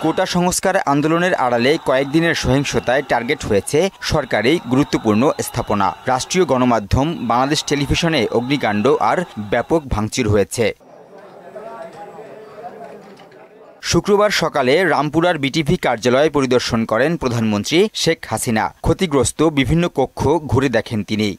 কোটা সংস্কার আন্দোলনের আড়ালে কয়েকদিনের সহিংসতায় টার্গেট হয়েছে সরকারি গুরুত্বপূর্ণ স্থাপনা। রাষ্ট্রীয় গণমাধ্যম বাংলাদেশ টেলিভিশনে অগ্নিকাণ্ড আর ব্যাপক ভাঙচুর হয়েছে। শুক্রবার সকালে রামপুরার বিটিভি কার্যালয় পরিদর্শন করেন প্রধানমন্ত্রী শেখ হাসিনা। ক্ষতিগ্রস্ত বিভিন্ন কক্ষ ঘুরে দেখেন তিনি।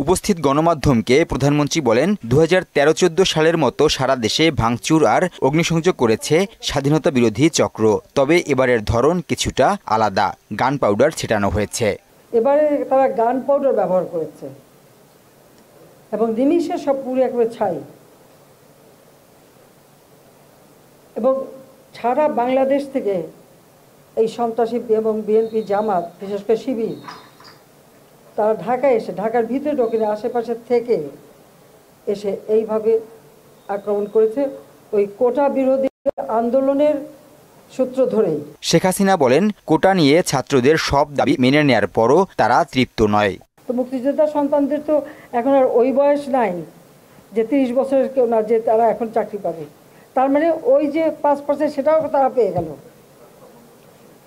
উপস্থিত গণমাধ্যমকে প্রধানমন্ত্রী বলেন, 2013-14 সালের মতো সারা দেশে ভাঙচুর আর অগ্নিসংযোগ করেছে স্বাধীনতা বিরোধী চক্র। তবে এবারের ধরন কিছুটা আলাদা। গান পাউডার ছেটানো হয়েছে। এবারে তারা গান পাউডার ব্যবহার করেছে এবং নিমিষে সব পুরো একেবারে ছাই। এবং সারা বাংলাদেশ থেকে এই সন্ত্রাসী এবং বিএনপি জামাত, বিশেষ করে শিবির, তারা ঢাকায় এসে, ঢাকার ভিতরে ঢোকে আশেপাশে থেকে এসে এইভাবে আক্রমণ করেছে ওই কোটা বিরোধী আন্দোলনের সূত্র ধরেই। শেখ হাসিনা বলেন, কোটা নিয়ে ছাত্রদের সব দাবি মেনে নেওয়ার পরও তারা তৃপ্ত নয়। তো মুক্তিযোদ্ধা সন্তানদের তো এখন আর ওই বয়স নাই যে 30 বছরের কেউ না, যে তারা এখন চাকরি পাবে। তার মানে ওই যে 5% সেটাও তারা পেয়ে গেল,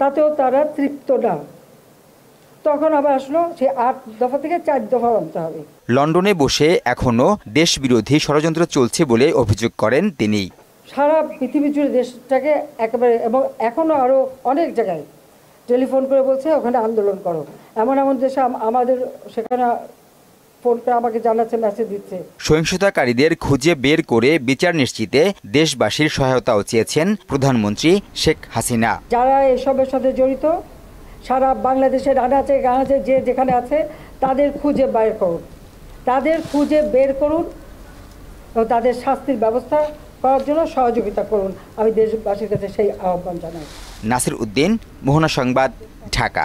তাতেও তারা তৃপ্ত না। তখন আবার আসলো সে 8 দফা থেকে 4 দফা আনতে হবে। লন্ডনে বসে এখনো দেশ বিরোধী ষড়যন্ত্র চলছে বলে অভিযোগ করেন তিনি। সারা পৃথিবী জুড়ে দেশটাকে একেবারে, এবং এখনো আরো অনেক জায়গায় টেলিফোন করে বলছে ওখানে আন্দোলন করো। এমন দেশে আমাদের সেখানে ফোন করে আমাকে জানাচ্ছে, মেসেজ দিচ্ছে। সহিংসতাকারীদের খুঁজে বের করে বিচার নিশ্চিতে দেশবাসীর সহায়তাও চেয়েছেন প্রধানমন্ত্রী শেখ হাসিনা। যারা এসবের সাথে জড়িত সারা বাংলাদেশের আনাচে গানাচে যে যেখানে আছে তাদের খুঁজে বের করুন, এবং তাদের শাস্তির ব্যবস্থা করার জন্য সহযোগিতা করুন। আমি দেশবাসীর কাছে সেই আহ্বান জানাই। নাসির উদ্দিন, মোহনা সংবাদ, ঢাকা।